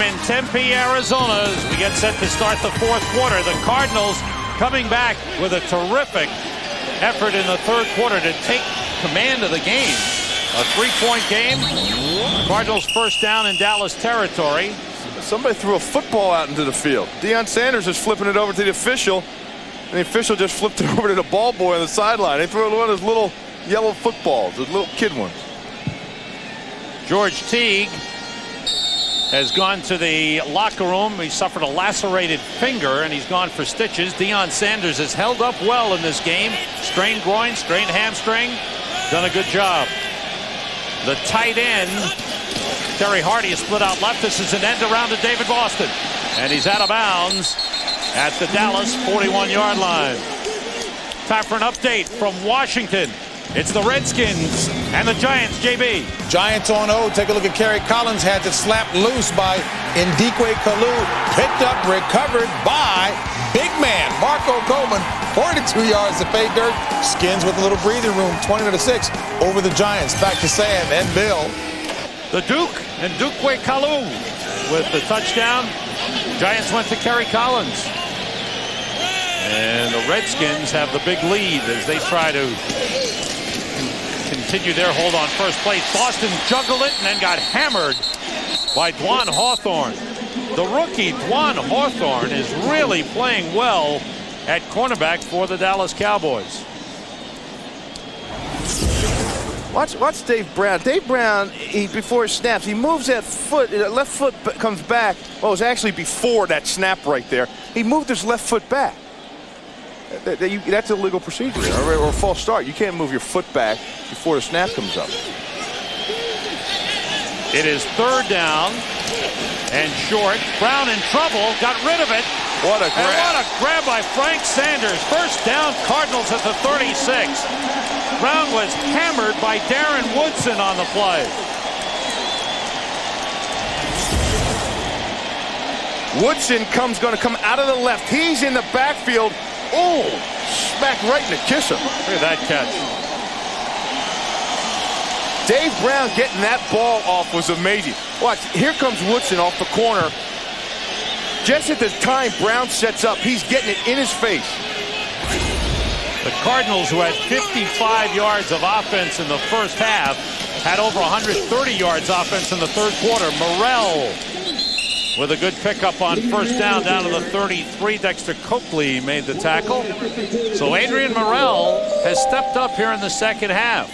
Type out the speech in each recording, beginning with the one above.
in Tempe, Arizona, as we get set to start the fourth quarter. The Cardinals coming back with a terrific effort in the third quarter to take command of the game. A three-point game. Cardinals first down in Dallas territory. Somebody threw a football out into the field. Deion Sanders is flipping it over to the official, and the official just flipped it over to the ball boy on the sideline. They threw one of those little yellow footballs, those little kid ones. George Teague has gone to the locker room. He suffered a lacerated finger, and he's gone for stitches. Deion Sanders has held up well in this game. Strained groin, strained hamstring. Done a good job. The tight end, Terry Hardy, is split out left. This is an end around to David Boston. And he's out of bounds at the Dallas 41-yard line. Time for an update from Washington. It's the Redskins and the Giants, JB. Giants on 0. Take a look at Kerry Collins. Had it slapped loose by Ndikwe Kalu. Picked up, recovered by big man Marco Coleman. 42 yards to pay dirt. Skins with a little breathing room. 20-6 over the Giants. Back to Sam and Bill. The Duke and Ndikwe Kalu with the touchdown. Giants went to Kerry Collins. And the Redskins have the big lead as they try to continue their hold on first place. Boston juggled it and then got hammered by Dwan Hawthorne. The rookie Dwan Hawthorne is really playing well at cornerback for the Dallas Cowboys. Watch Dave Brown. Dave Brown, before he snaps, he moves that foot. That left foot comes back. Well, it was actually before that snap right there. He moved his left foot back. That's a legal procedure or a false start. You can't move your foot back before the snap comes up. It is third down and short. Brown in trouble. Got rid of it. What a grab. And what a grab by Frank Sanders. First down, Cardinals at the 36. Brown was hammered by Darren Woodson on the play. Woodson going to come out of the left. He's in the backfield. Oh, smack right in the kisser. Look at that catch. Dave Brown getting that ball off was amazing. Watch, here comes Woodson off the corner. Just at the time Brown sets up, he's getting it in his face. The Cardinals, who had 55 yards of offense in the first half, had over 130 yards offense in the third quarter. Morrell with a good pickup on first down to the 33. Dexter Coakley made the tackle. So Adrian Morrell has stepped up here in the second half.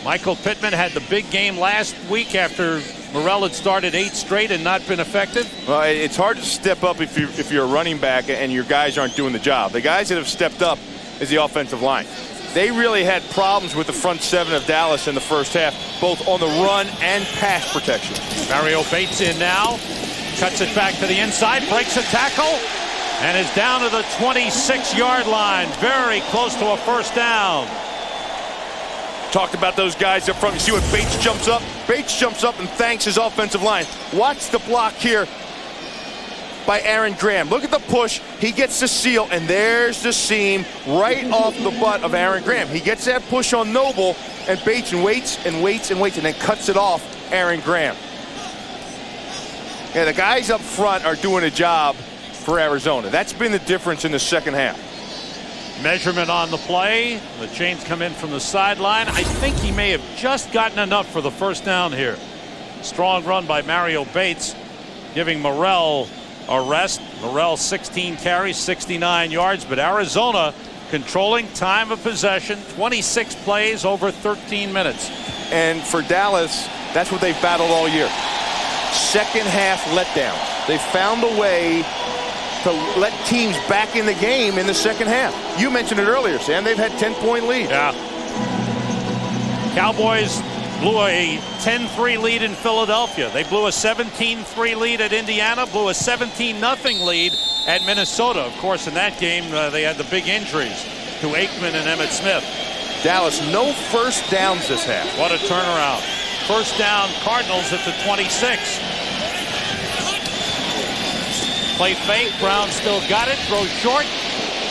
Michael Pittman had the big game last week after Morrell had started 8 straight and not been effective. Well, it's hard to step up if you're a running back and your guys aren't doing the job. The guys that have stepped up is the offensive line. They really had problems with the front seven of Dallas in the first half, both on the run and pass protection. Mario Bates in now, cuts it back to the inside, breaks a tackle, and is down to the 26-yard line. Very close to a first down. Talked about those guys up front. You see what Bates jumps up? Bates jumps up and thanks his offensive line. Watch the block here by Aaron Graham. Look at the push. He gets the seal, and there's the seam right off the butt of Aaron Graham. He gets that push on Noble, and Bates waits and waits and waits, and then cuts it off Aaron Graham. Yeah, the guys up front are doing a job for Arizona. That's been the difference in the second half. Measurement on the play. The chains come in from the sideline. I think he may have just gotten enough for the first down here. Strong run by Mario Bates, giving Morrell a rest. Morrell 16 carries, 69 yards, but Arizona controlling time of possession, 26 plays over 13 minutes. And for Dallas, that's what they've battled all year. Second half letdown. They found a way to let teams back in the game in the second half. You mentioned it earlier, Sam. They've had 10-point lead. Yeah. Cowboys blew a 10-3 lead in Philadelphia. They blew a 17-3 lead at Indiana, blew a 17-0 lead at Minnesota. Of course, in that game, they had the big injuries to Aikman and Emmitt Smith. Dallas, no first downs this half. What a turnaround. First down, Cardinals at the 26. Play fake. Brown still got it. Throws short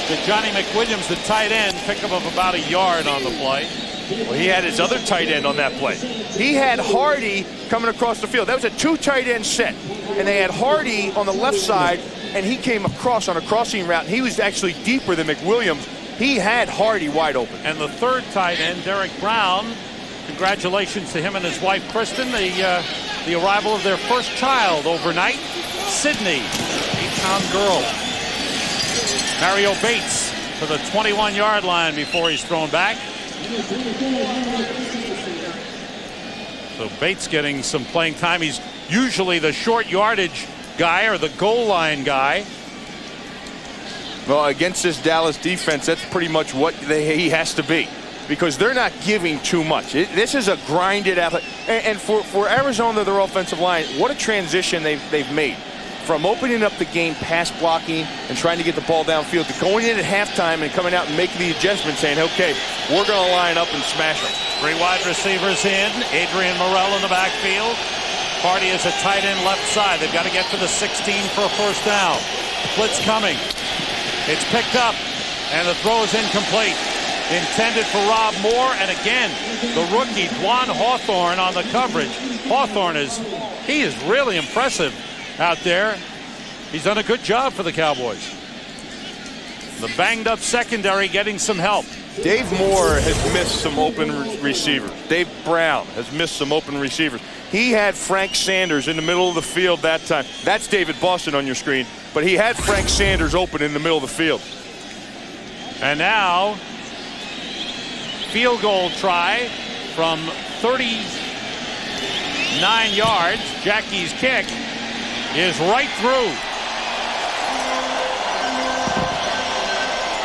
to Johnny McWilliams, the tight end. Pickup of about a yard on the play. Well, he had his other tight end on that play. He had Hardy coming across the field. That was a 2 tight end set. And they had Hardy on the left side, and he came across on a crossing route. He was actually deeper than McWilliams. He had Hardy wide open. And the third tight end, Derek Brown, congratulations to him and his wife, Kristen, the arrival of their first child overnight, Sydney, 8-pound girl. Mario Bates to the 21-yard line before he's thrown back. So Bates getting some playing time. He's usually the short yardage guy or the goal line guy. Well, against this Dallas defense, that's pretty much what he has to be, because they're not giving too much. This is a grinded athlete. And for Arizona, their offensive line, what a transition they've made. From opening up the game, pass blocking, and trying to get the ball downfield, to going in at halftime and coming out and making the adjustment, saying, okay, we're going to line up and smash them. 3 wide receivers in. Adrian Morrell in the backfield. Hardy is a tight end left side. They've got to get to the 16 for a first down. Blitz coming. It's picked up, and the throw is incomplete. Intended for Rob Moore, and again, the rookie, Dwan Hawthorne, on the coverage. Hawthorne is really impressive out there. He's done a good job for the Cowboys. The banged up secondary getting some help. Dave Moore has missed some open receivers. Dave Brown has missed some open receivers. He had Frank Sanders in the middle of the field that time. That's David Boston on your screen, but he had Frank Sanders open in the middle of the field. And now, field goal try from 39 yards. Jackie's kick is right through.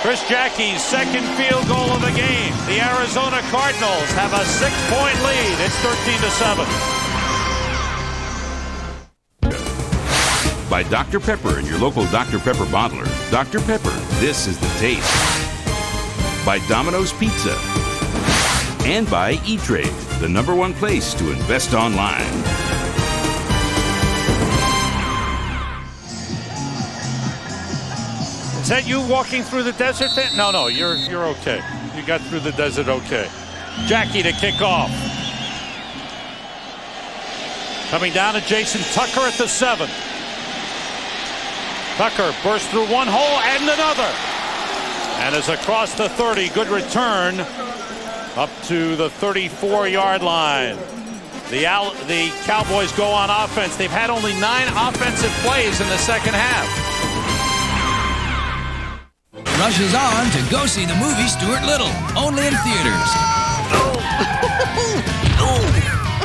Chris Jackie's second field goal of the game. The Arizona Cardinals have a 6-point lead. It's 13-7. By Dr. Pepper and your local Dr. Pepper bottler. Dr. Pepper, this is the taste. By Domino's Pizza. And by E-Trade, the #1 place to invest online. Is that you walking through the desert then? No, you're okay. You got through the desert okay. Jackie to kick off. Coming down to Jason Tucker at the 7. Tucker bursts through one hole and another. And is across the 30. Good return up to the 34-yard line. The Cowboys go on offense. They've had only 9 offensive plays in the second half. Rushes on to go see the movie Stuart Little, only in theaters.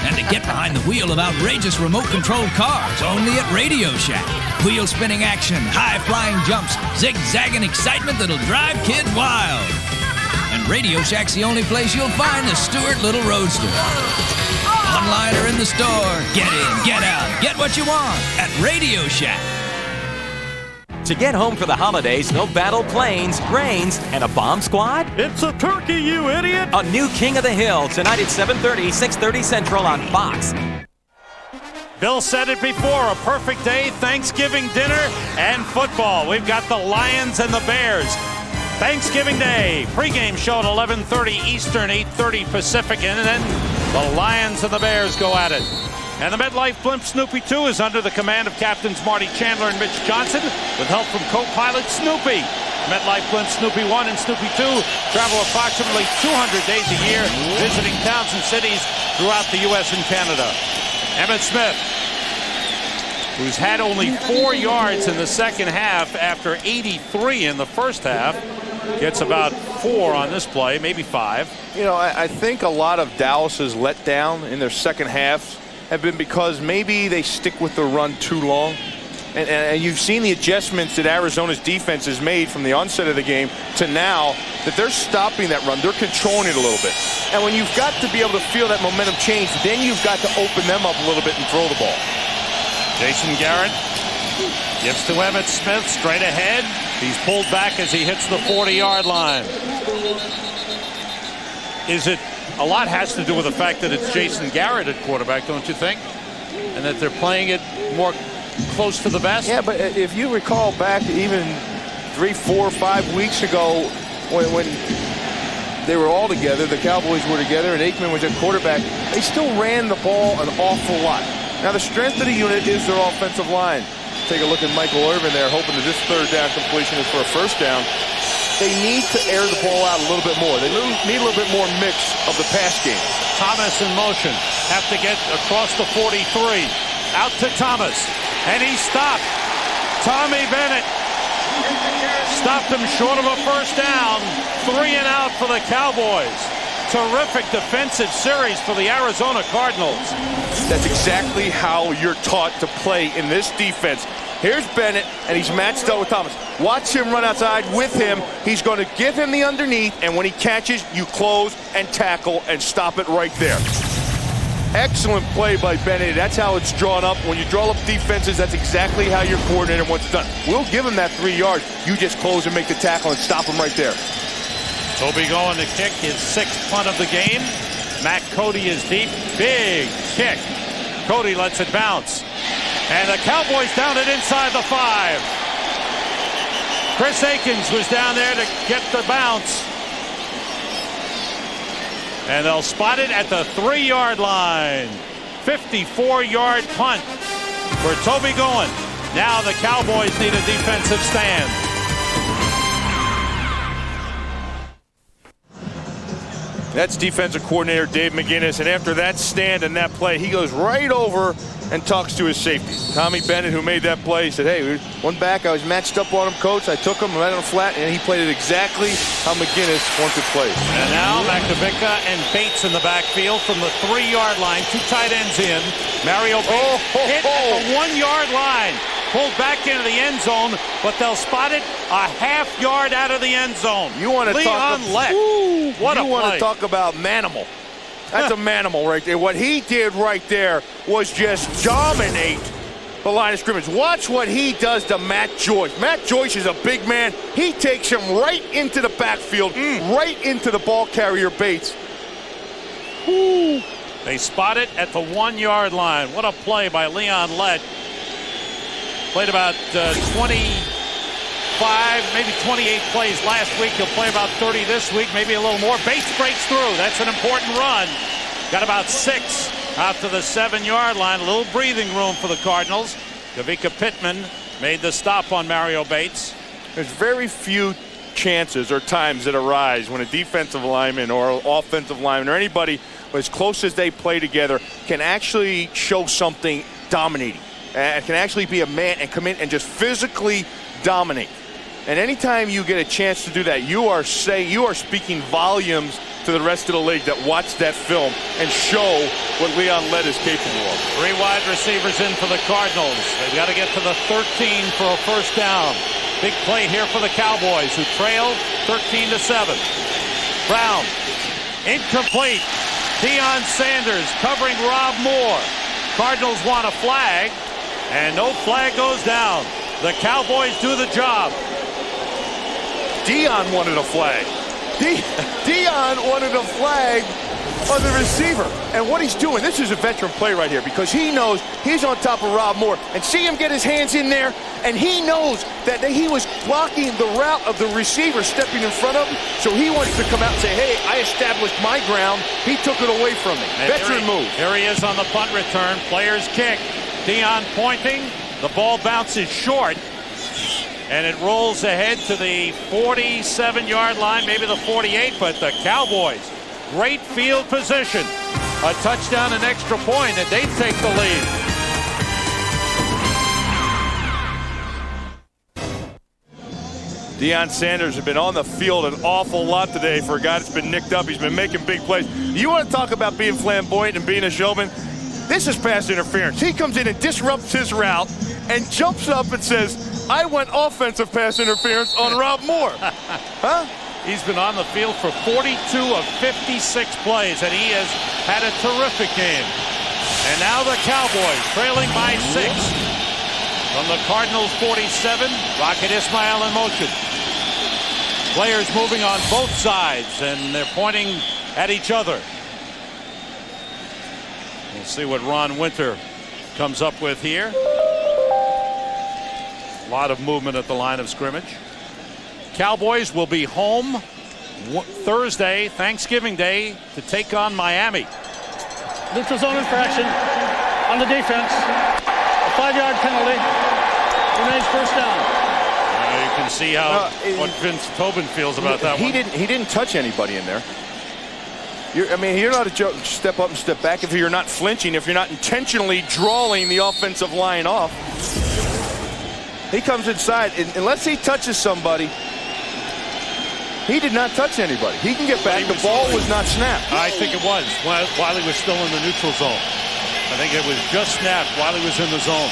And to get behind the wheel of outrageous remote-controlled cars, only at Radio Shack. Wheel-spinning action, high-flying jumps, zigzagging excitement that'll drive kids wild. And Radio Shack's the only place you'll find the Stuart Little Roadster. Online or in the store, get in, get out, get what you want at Radio Shack. To get home for the holidays, no battle planes, brains, and a bomb squad? It's a turkey, you idiot! A new King of the Hill, tonight at 7:30, 6:30 Central on Fox. Bill said it before, a perfect day, Thanksgiving dinner and football. We've got the Lions and the Bears. Thanksgiving Day, pregame show at 11:30 Eastern, 8:30 Pacific, and then the Lions and the Bears go at it. And the MetLife Blimp Snoopy 2 is under the command of Captains Marty Chandler and Mitch Johnson, with help from co-pilot Snoopy. MetLife Blimp Snoopy 1 and Snoopy 2 travel approximately 200 days a year, visiting towns and cities throughout the U.S. and Canada. Emmitt Smith, who's had only 4 yards in the second half after 83 in the first half, gets about 4 on this play, maybe 5. You know, I think a lot of Dallas's letdown in their second half have been because maybe they stick with the run too long. And you've seen the adjustments that Arizona's defense has made from the onset of the game to now, that they're stopping that run. They're controlling it a little bit. And when you've got to be able to feel that momentum change, then you've got to open them up a little bit and throw the ball. Jason Garrett gives to Emmitt Smith straight ahead. He's pulled back as he hits the 40-yard line. A lot has to do with the fact that it's Jason Garrett at quarterback, don't you think? And that they're playing it more close to the best? Yeah, but if you recall back even 3, 4, 5 weeks ago when they were all together. The Cowboys were together, and Aikman was at quarterback. They still ran the ball an awful lot. Now, the strength of the unit is their offensive line. Take a look at Michael Irvin there, hoping that this third down completion is for a first down. They need to air the ball out a little bit more. They need a little bit more mix of the pass game. Thomas in motion. Have to get across the 43. Out to Thomas. And he stopped. Tommy Bennett stopped him short of a first down. 3 and out for the Cowboys. Terrific defensive series for the Arizona Cardinals. That's exactly how you're taught to play in this defense. Here's Bennett, and he's matched up with Thomas. Watch him run outside with him. He's going to give him the underneath, and when he catches, you close and tackle and stop it right there. Excellent play by Bennett. That's how it's drawn up. When you draw up defenses, that's exactly how your coordinator wants it done. We'll give him that 3 yards. You just close and make the tackle and stop him right there. Toby going to kick his 6th punt of the game. Matt Cody is deep. Big kick. Cody lets it bounce. And the Cowboys down it inside the 5. Chris Akins was down there to get the bounce. And they'll spot it at the 3-yard line. 54-yard punt for Toby Goen. Now the Cowboys need a defensive stand. That's defensive coordinator Dave McGinnis, and after that stand and that play, he goes right over and talks to his safety. Tommy Bennett, who made that play, said, hey, one back, I was matched up on him, coach. I took him right on the flat, and he played it exactly how McGinnis wants it played. And now Makovicka and Bates in the backfield from the 3-yard line. 2 tight ends in. Mario Bates hit at the 1-yard line. Pulled back into the end zone, but they'll spot it a half yard out of the end zone. You want to Leon Lett. What a play. You want to talk about manimal. That's a manimal right there. What he did right there was just dominate the line of scrimmage. Watch what he does to Matt Joyce. Matt Joyce is a big man. He takes him right into the backfield, right into the ball carrier Bates. Woo. They spot it at the 1-yard line. What a play by Leon Lett. Played about 25, maybe 28 plays last week. He'll play about 30 this week, maybe a little more. Bates breaks through. That's an important run. Got about 6 out to the 7-yard line. A little breathing room for the Cardinals. Kavika Pittman made the stop on Mario Bates. There's very few chances or times that arise when a defensive lineman or offensive lineman or anybody as close as they play together can actually show something dominating. Can actually be a man and come in and just physically dominate. And anytime you get a chance to do that, you are speaking volumes to the rest of the league that watch that film and show what Leon Lett is capable of. 3 wide receivers in for the Cardinals. They've got to get to the 13 for a first down. Big play here for the Cowboys, who trail 13-7. Brown, incomplete. Deion Sanders covering Rob Moore. Cardinals want a flag. And no flag goes down. The Cowboys do the job. Deion wanted a flag. Deion wanted a flag on the receiver. And what he's doing, this is a veteran play right here, because he knows he's on top of Rob Moore. And see him get his hands in there, and he knows that he was blocking the route of the receiver stepping in front of him. So he wants to come out and say, hey, I established my ground. He took it away from me. And veteran move. Here he is on the punt return. Players kick. Deion pointing. The ball bounces short. And it rolls ahead to the 47-yard line, maybe the 48, but the Cowboys, great field position. A touchdown, an extra point, and they take the lead. Deion Sanders has been on the field an awful lot today for a guy that's been nicked up. He's been making big plays. You want to talk about being flamboyant and being a showman? This is pass interference. He comes in and disrupts his route and jumps up and says, I want offensive pass interference on Rob Moore. Huh? He's been on the field for 42 of 56 plays, and he has had a terrific game. And now the Cowboys trailing by 6. From the Cardinals 47, Rocket Ismail in motion. Players moving on both sides, and they're pointing at each other. We'll see what Ron Winter comes up with here. A lot of movement at the line of scrimmage. Cowboys will be home Thursday, Thanksgiving Day, to take on Miami. Neutral zone infraction on the defense. A 5-yard penalty. Remains first down. You can see how what Vince Tobin feels about that one. He didn't touch anybody in there. You're not a step up and step back if you're not flinching, if you're not intentionally drawing the offensive line off. He comes inside, and unless he touches somebody, he did not touch anybody. He can get back. The ball was not snapped. I think it was while he was still in the neutral zone. I think it was just snapped while he was in the zone.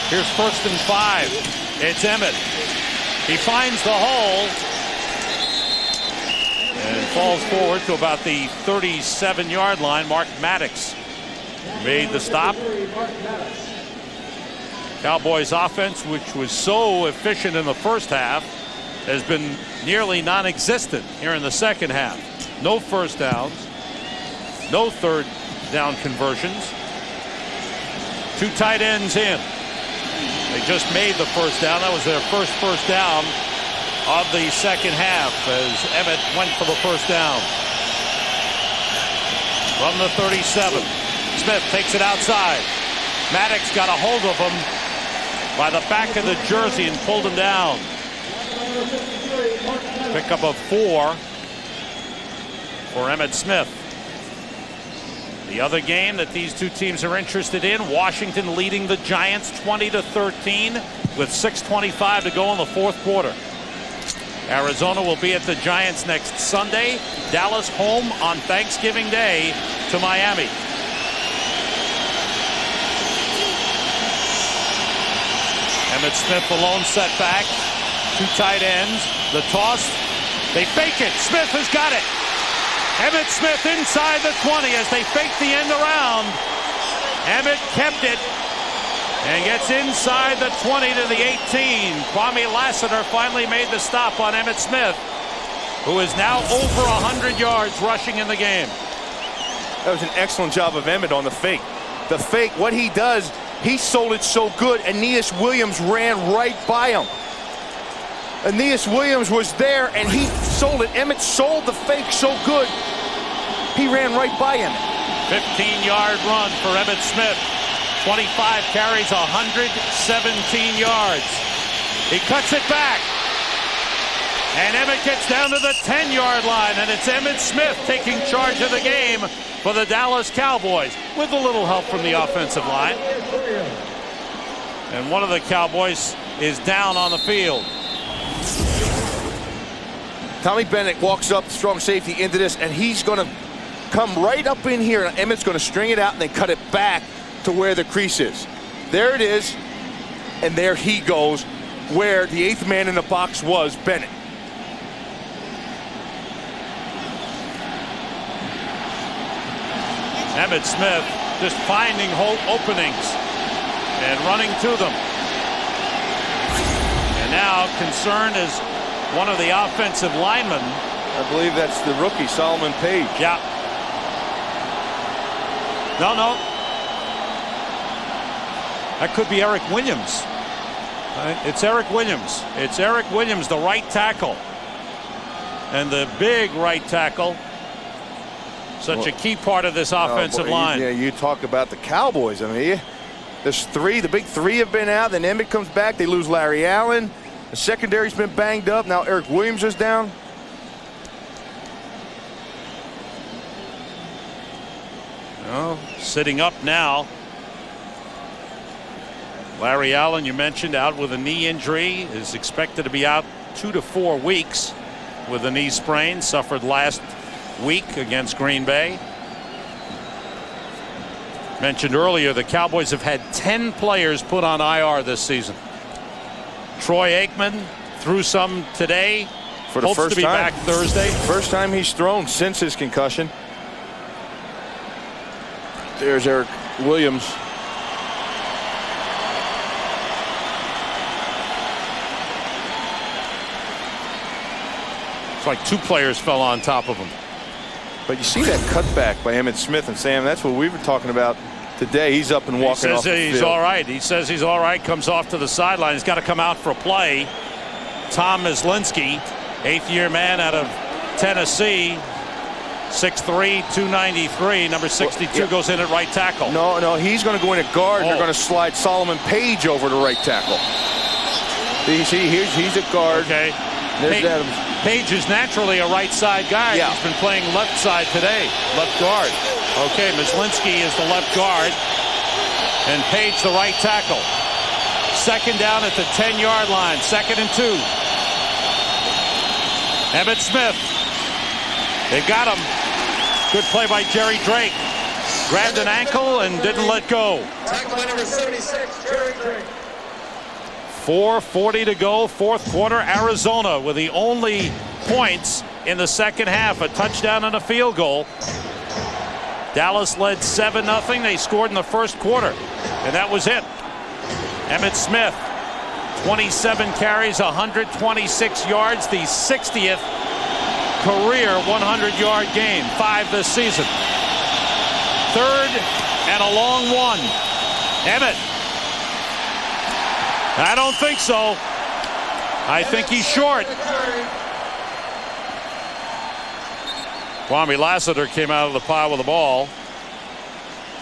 Here's 1st and 5. It's Emmett. He finds the hole and falls forward to about the 37-yard line. Mark Maddox made the stop. Cowboys offense, which was so efficient in the first half, has been nearly non-existent here in the second half. No first downs, no third down conversions. 2 tight ends in. They just made the first down. That was their first down of the second half as Emmett went for the first down. From the 37, Smith takes it outside. Maddox got a hold of him by the back of the jersey and pulled him down. Pickup of 4 for Emmitt Smith. The other game that these two teams are interested in, Washington leading the Giants 20-13 with 6:25 to go in the fourth quarter. Arizona will be at the Giants next Sunday. Dallas home on Thanksgiving Day to Miami. Emmitt Smith alone setback. 2 tight ends. The toss. They fake it. Smith has got it. Emmitt Smith inside the 20 as they fake the end around. Emmitt kept it and gets inside the 20 to the 18. Kwame Lassiter finally made the stop on Emmitt Smith, who is now over 100 yards rushing in the game. That was an excellent job of Emmitt on the fake. The fake, what he does, he sold it so good. Aeneas Williams ran right by him. Aeneas Williams was there and he sold it. Emmitt sold the fake so good, he ran right by him. 15-yard run for Emmitt Smith. 25 carries, 117 yards. He cuts it back. And Emmitt gets down to the 10-yard line, and it's Emmitt Smith taking charge of the game for the Dallas Cowboys with a little help from the offensive line. And one of the Cowboys is down on the field. Tommy Bennett walks up, strong safety into this, and he's going to come right up in here. And Emmitt's going to string it out and then cut it back to where the crease is. There it is, and there he goes where the 8th man in the box was, Bennett. Emmitt Smith just finding openings and running to them. And now concerned is one of the offensive linemen. I believe that's the rookie, Solomon Page. Yeah. No. That could be Eric Williams. It's Eric Williams. It's Eric Williams, the right tackle. And the big right tackle. Such a key part of this offensive line. Yeah, you talk about the Cowboys. I mean, there's 3. The big 3 have been out. Then Emmitt comes back. They lose Larry Allen. The secondary's been banged up. Now Eric Williams is down. Oh, sitting up now. Larry Allen, you mentioned, out with a knee injury, is expected to be out 2 to 4 weeks with a knee sprain, suffered last week against Green Bay. Mentioned earlier, the Cowboys have had 10 players put on IR this season. Troy Aikman threw some today. For the hopes first to be time. back Thursday. First time he's thrown since his concussion. There's Eric Williams. It's like 2 players fell on top of him. But you see that cutback by Emmitt Smith, and Sam, that's what we were talking about today. He's up and walking off the field. He says he's all right. He says he's all right, comes off to the sideline. He's got to come out for a play. Tom Mislinski, 8th-year man out of Tennessee. 6'3", 293. Number 62 goes in at right tackle. No, he's going to go in at guard. Oh. They're going to slide Solomon Page over to right tackle. You see, he's at guard. Okay. There's Adams. Page is naturally a right side guy. Yeah. He's been playing left side today, left guard. Okay, Myslinski is the left guard, and Page the right tackle. Second down at the 10-yard line. 2nd and 2. Emmitt Smith. They've got him. Good play by Jerry Drake. Grabbed an ankle and didn't let go. Tackle by number 76, Jerry Drake. 4:40 to go, fourth quarter. Arizona with the only points in the second half, a touchdown and a field goal. Dallas led 7-0. They scored in the first quarter, and that was it. Emmitt Smith, 27 carries, 126 yards, the 60th career 100-yard game, 5 this season. Third and a long one. Emmitt. I don't think so. I think he's short. Kwame Lassiter came out of the pile with the ball.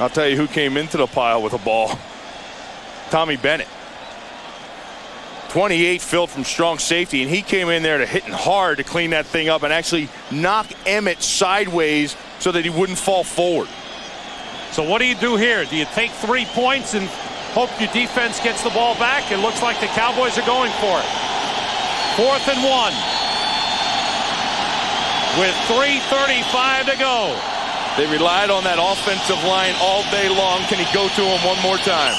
I'll tell you who came into the pile with a ball. Tommy Bennett. 28 filled from strong safety, and he came in there to hitting hard to clean that thing up and actually knock Emmitt sideways so that he wouldn't fall forward. So what do you do here? Do you take 3 points and hope your defense gets the ball back? It looks like the Cowboys are going for it. 4th and 1. With 3:35 to go. They relied on that offensive line all day long. Can he go to him one more time?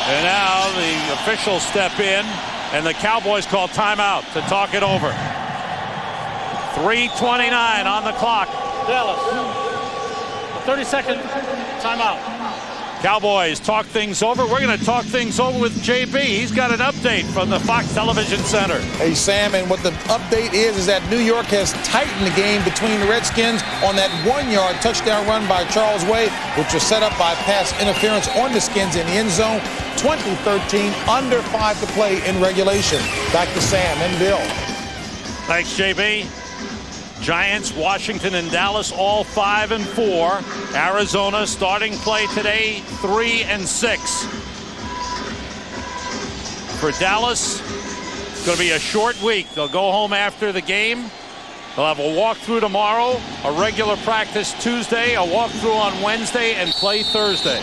And now the officials step in, and the Cowboys call timeout to talk it over. 3:29 on the clock. Dallas. A 30-second timeout. Cowboys talk things over. We're going to talk things over with JB. He's got an update from the Fox Television Center. Hey, Sam, and what the update is that New York has tightened the game between the Redskins on that 1-yard touchdown run by Charles Way, which was set up by pass interference on the Skins in the end zone. 2013, under 5 to play in regulation. Back to Sam and Bill. Thanks, JB. Giants, Washington, and Dallas all 5-4. Arizona starting play today 3-6. For Dallas, it's going to be a short week. They'll go home after the game. They'll have a walkthrough tomorrow, a regular practice Tuesday, a walkthrough on Wednesday, and play Thursday.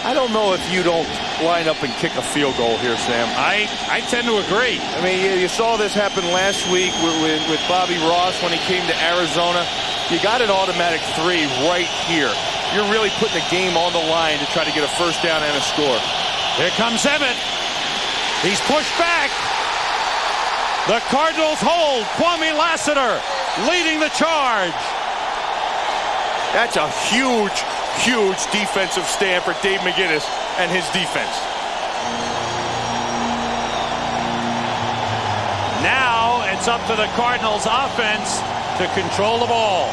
I don't know if you don't line up and kick a field goal here, Sam. I tend to agree. I mean, you saw this happen last week with Bobby Ross when he came to Arizona. You got an automatic 3 right here. You're really putting the game on the line to try to get a first down and a score. Here comes Emmitt. He's pushed back. The Cardinals hold. Kwame Lassiter leading the charge. That's a huge defensive stand for Dave McGinnis and his defense. Now it's up to the Cardinals offense to control the ball.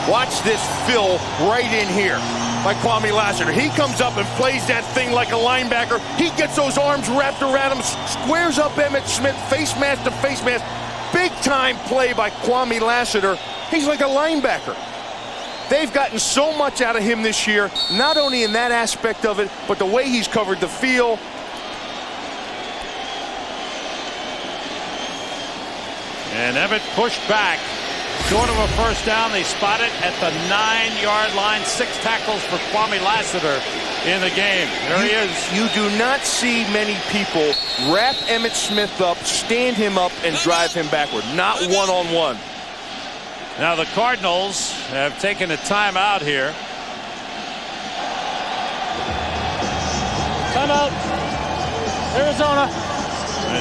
Watch this fill right in here by Kwame Lassiter. He comes up and plays that thing like a linebacker. He gets those arms wrapped around him, squares up Emmitt Smith, face mask to face mask. Big time play by Kwame Lassiter. He's like a linebacker. They've gotten so much out of him this year, not only in that aspect of it, but the way he's covered the field. And Emmitt pushed back. Short of a first down, they spot it at the 9-yard line. 6 tackles for Kwame Lassiter in the game. There he is. You do not see many people wrap Emmitt Smith up, stand him up, and drive him backward. Not one-on-one. Now the Cardinals have taken a timeout here. Timeout. Arizona.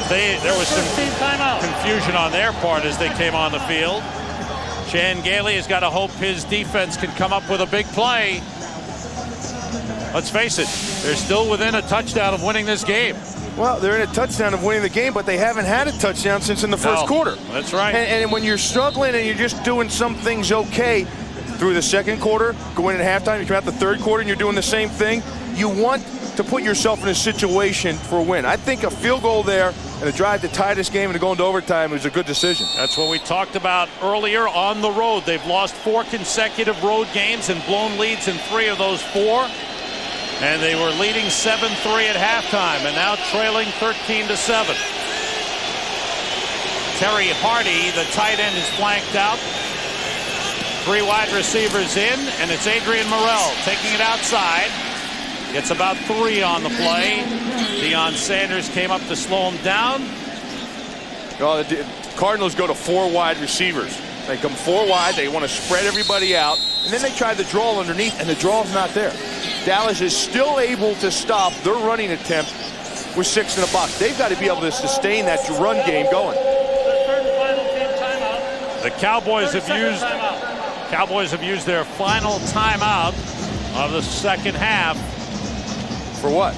There was some 13 timeout. confusion on their part as they came on the field. Chan Gailey has got to hope his defense can come up with a big play. Let's face it, they're still within a touchdown of winning this game. Well, they're in a touchdown of winning the game, but they haven't had a touchdown since in the first quarter. That's right. And when you're struggling and you're just doing some things okay through the second quarter, going at halftime, you come out the third quarter and you're doing the same thing, you want to put yourself in a situation for a win. I think a field goal there and a drive to tie this game and to go into overtime was a good decision. That's what we talked about earlier on the road. They've lost 4 consecutive road games and blown leads in 3 of those 4. And they were leading 7-3 at halftime and now trailing 13-7. Terry Hardy, the tight end, is flanked out. 3 wide receivers in, and it's Adrian Morrell taking it outside. Gets about 3 on the play. Deion Sanders came up to slow him down. Well, the Cardinals go to 4 wide receivers. They come 4 wide. They want to spread everybody out. And then they try the draw underneath, and the draw's not there. Dallas is still able to stop their running attempt with 6 in the box. They've got to be able to sustain that run game going. The Cowboys have used their final timeout of the second half. For what?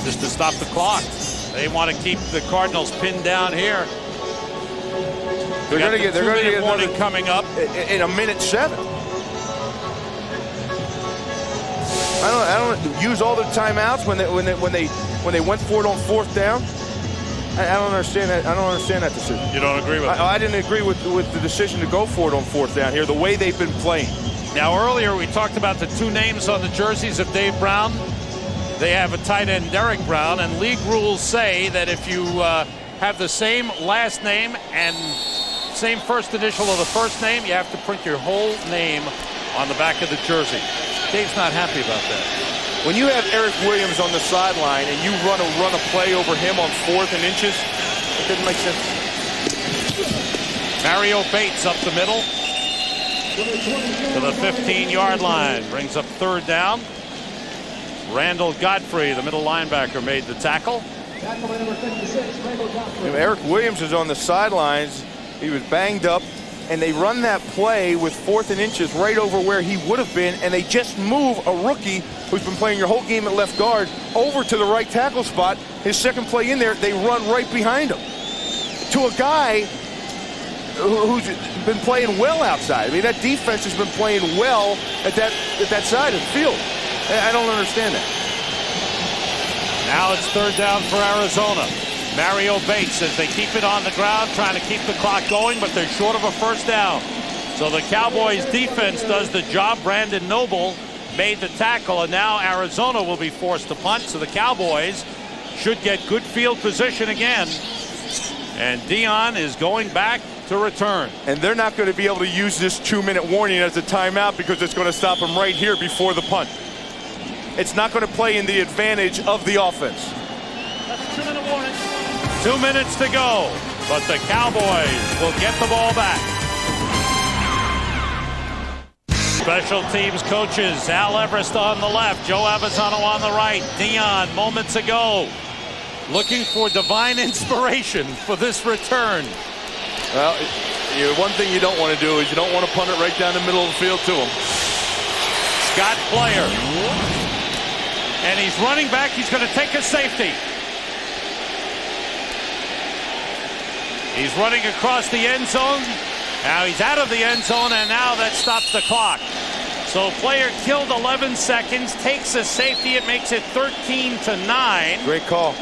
Just to stop the clock. They want to keep the Cardinals pinned down here. They're going to get warning coming up in a minute 7. I don't use all their timeouts when they went for it on 4th down. I don't understand that. I don't understand that decision. You don't agree with it? I didn't agree with the decision to go for it on 4th down here. The way they've been playing. Now earlier we talked about the 2 names on the jerseys of Dave Brown. They have a tight end, Derek Brown, and league rules say that if you have the same last name and same first initial of the first name, you have to print your whole name on the back of the jersey. Dave's not happy about that. When you have Eric Williams on the sideline and you run a play over him on 4th and inches, it didn't make sense. Mario Bates up the middle to the 15-yard line. Brings up 3rd down. Randall Godfrey, the middle linebacker, made the tackle. Eric Williams is on the sidelines. He was banged up, and they run that play with 4th and inches right over where he would have been, and they just move a rookie who's been playing your whole game at left guard over to the right tackle spot. His second play in there, they run right behind him to a guy who's been playing well outside. I mean, that defense has been playing well at that side of the field. I don't understand that. Now it's 3rd down for Arizona. Mario Bates as they keep it on the ground, trying to keep the clock going, but they're short of a 1st down. So the Cowboys defense does the job. Brandon Noble made the tackle, and now Arizona will be forced to punt. So the Cowboys should get good field position again. And Deion is going back to return. And they're not going to be able to use this 2-minute warning as a timeout because it's going to stop them right here before the punt. It's not going to play in the advantage of the offense. That's a 2-minute warning. 2 minutes to go, but the Cowboys will get the ball back. Special teams coaches, Al Everest on the left, Joe Avizano on the right. Deion moments ago looking for divine inspiration for this return. Well, one thing you don't want to do is you don't want to punt it right down the middle of the field to him. Scott Player. And he's running back. He's going to take a safety. He's running across the end zone. Now he's out of the end zone, and now that stops the clock. So Player killed 11 seconds, takes a safety. It makes it 13-9. Great call.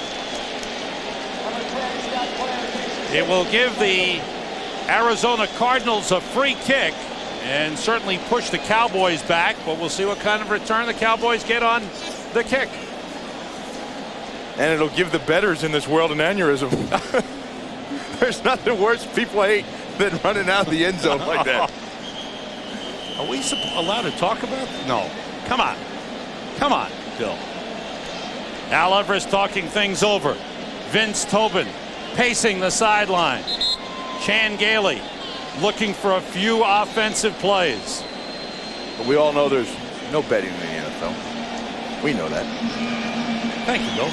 It will give the Arizona Cardinals a free kick and certainly push the Cowboys back, but we'll see what kind of return the Cowboys get on the kick. And it'll give the bettors in this world an aneurysm. There's nothing worse people hate than running out of the end zone like that. Are we allowed to talk about that? No. Come on. Come on, Bill. Al Everest talking things over. Vince Tobin pacing the sideline. Chan Gailey looking for a few offensive plays. But we all know there's no betting in the NFL. We know that. Thank you, Bill.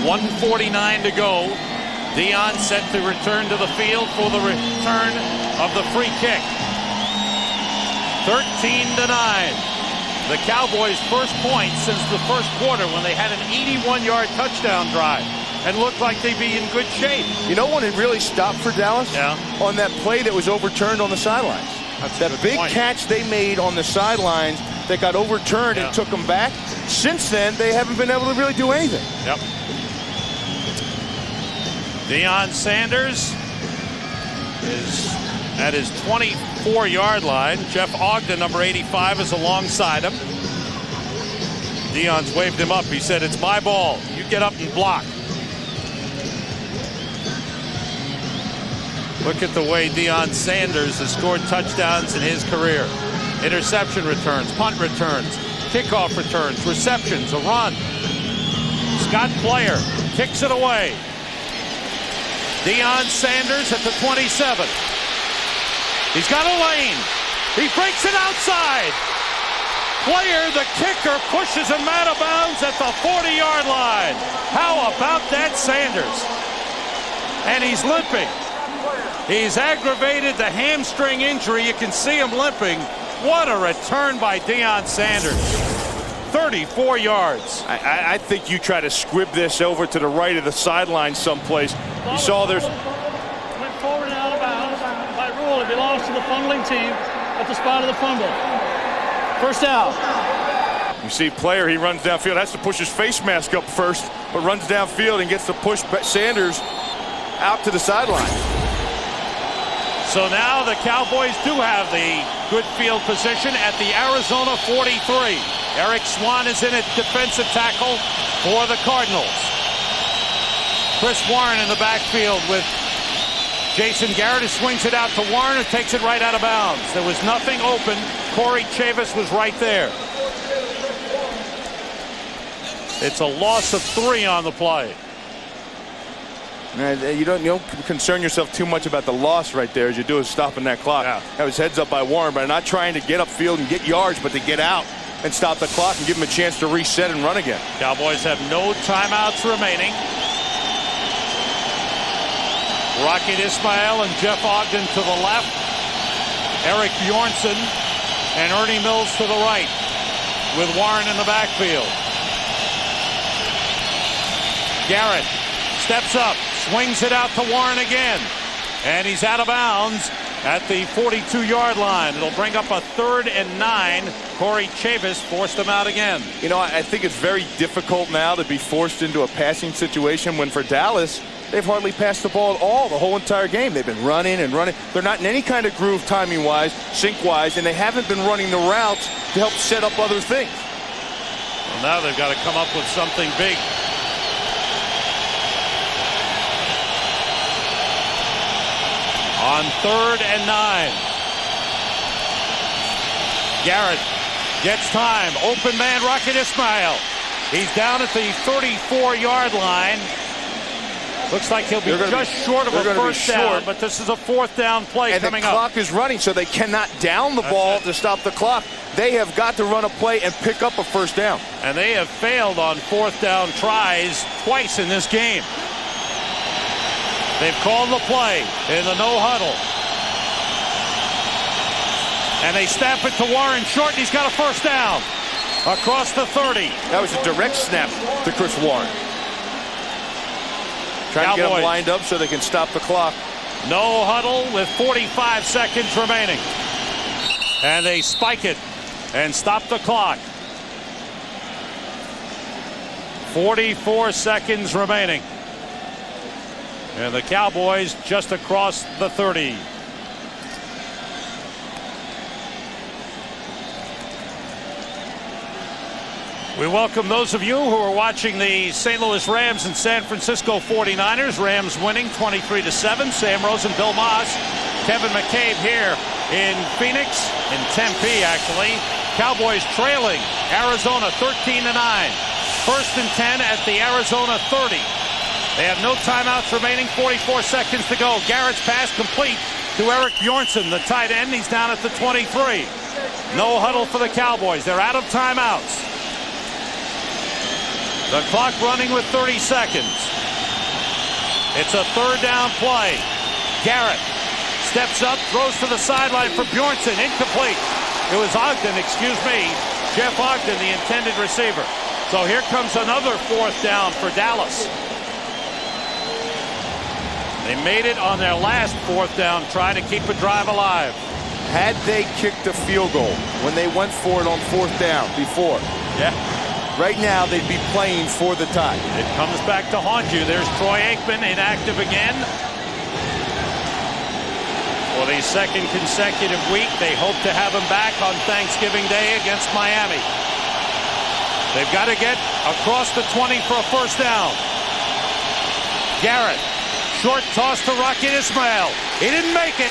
1:49 to go. Deion set to return to the field for the return of the free kick. 13-9. The Cowboys' first point since the first quarter when they had an 81-yard touchdown drive and looked like they'd be in good shape. You know when it really stopped for Dallas? Yeah. On that play that was overturned on the sidelines. That big catch they made on the sidelines that got overturned and took them back, since then, they haven't been able to really do anything. Yep. Deion Sanders is at his 24-yard line. Jeff Ogden, number 85, is alongside him. Deion's waved him up. He said, "It's my ball. You get up and block." Look at the way Deion Sanders has scored touchdowns in his career. Interception returns, punt returns, kickoff returns, receptions, a run. Scott Player kicks it away. Deion Sanders at the 27. He's got a lane. He breaks it outside. Player, the kicker, pushes him out of bounds at the 40-yard line. How about that, Sanders? And he's limping. He's aggravated the hamstring injury. You can see him limping. What a return by Deion Sanders. 34 yards. I think you try to squib this over to the right of the sideline someplace. You saw there's... Went forward and out of bounds. By rule, it belongs to the fumbling team at the spot of the fumble. First down. You see Player, he runs downfield, has to push his face mask up first, but runs downfield and gets to push Sanders out to the sideline. So now the Cowboys do have the good field position at the Arizona 43. Eric Swan is in at defensive tackle for the Cardinals. Chris Warren in the backfield with Jason Garrett, who swings it out to Warren, who takes it right out of bounds. There was nothing open. Corey Chavis was right there. It's a loss of 3 on the play. You don't concern yourself too much about the loss right there as you do is stopping that clock. Yeah. That was heads up by Warren, but not trying to get upfield and get yards, but to get out and stop the clock and give him a chance to reset and run again. Cowboys have no timeouts remaining. Rocket Ismail and Jeff Ogden to the left. Eric Bjornsson and Ernie Mills to the right, with Warren in the backfield. Garrett steps up, swings it out to Warren again, and he's out of bounds at the 42-yard line. It'll bring up a 3rd and 9. Corey Chavis forced him out again. You know, I think it's very difficult now to be forced into a passing situation when for Dallas, they've hardly passed the ball at all the whole entire game. They've been running and running. They're not in any kind of groove timing-wise, sync-wise, and they haven't been running the routes to help set up other things. Well, now they've got to come up with something big. On 3rd and 9. Garrett gets time. Open man, Rocket Ismail. He's down at the 34-yard line. Looks like he'll be just short of a first down, but this is a 4th down play coming up. And the clock is running, so they cannot down the ball to stop the clock. They have got to run a play and pick up a first down. And they have failed on 4th down tries twice in this game. They've called the play in the no huddle. And they snap it to Warren short, and he's got a first down across the 30. That was a direct snap to Chris Warren. Trying to get them lined up so they can stop the clock. No huddle with 45 seconds remaining. And they spike it and stop the clock. 44 seconds remaining. And the Cowboys just across the 30. We welcome those of you who are watching the St. Louis Rams and San Francisco 49ers. Rams winning 23-7. Sam Rosen, Bill Moss, Kevin McCabe here in Phoenix, in Tempe actually. Cowboys trailing Arizona 13-9. 1st and 10 at the Arizona 30. They have no timeouts remaining, 44 seconds to go. Garrett's pass complete to Eric Bjornsson, the tight end. He's down at the 23. No huddle for the Cowboys. They're out of timeouts. The clock running with 30 seconds. It's a 3rd down play. Garrett steps up, throws to the sideline for Bjornsson, incomplete. It was Ogden, Jeff Ogden, the intended receiver. So here comes another 4th down for Dallas. They made it on their last 4th down, trying to keep a drive alive. Had they kicked a field goal when they went for it on 4th down before, right now they'd be playing for the tie. It comes back to haunt you. There's Troy Aikman inactive again. For the second consecutive week, they hope to have him back on Thanksgiving Day against Miami. They've got to get across the 20 for a first down. Garrett, short toss to Rocket Ismail. He didn't make it.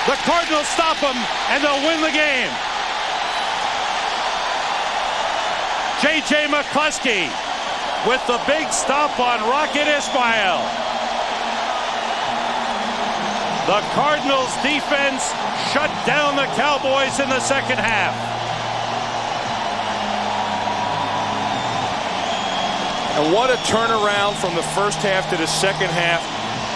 The Cardinals stop him, and they'll win the game. J.J. McCluskey with the big stop on Rocket Ismail. The Cardinals defense shut down the Cowboys in the second half. And what a turnaround from the first half to the second half.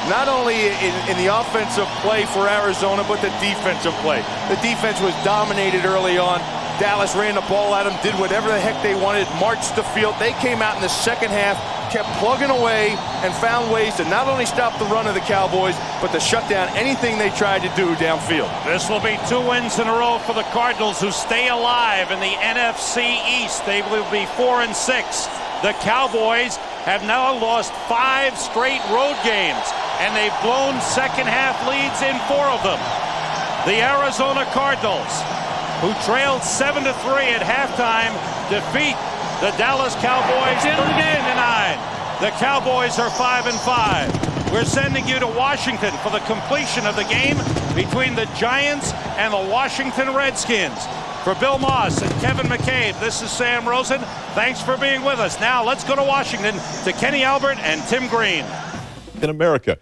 Not only in the offensive play for Arizona, but the defensive play. The defense was dominated early on. Dallas ran the ball at them, did whatever the heck they wanted, marched the field. They came out in the second half, kept plugging away, and found ways to not only stop the run of the Cowboys, but to shut down anything they tried to do downfield. This will be 2 wins in a row for the Cardinals, who stay alive in the NFC East. They will be 4-6. The Cowboys have now lost 5 straight road games, and they've blown second half leads in 4 of them. The Arizona Cardinals, who trailed 7-3 at halftime, defeat the Dallas Cowboys 13-9. The Cowboys are 5-5. We're sending you to Washington for the completion of the game between the Giants and the Washington Redskins. For Bill Moss and Kevin McCabe, this is Sam Rosen. Thanks for being with us. Now let's go to Washington to Kenny Albert and Tim Green. In America.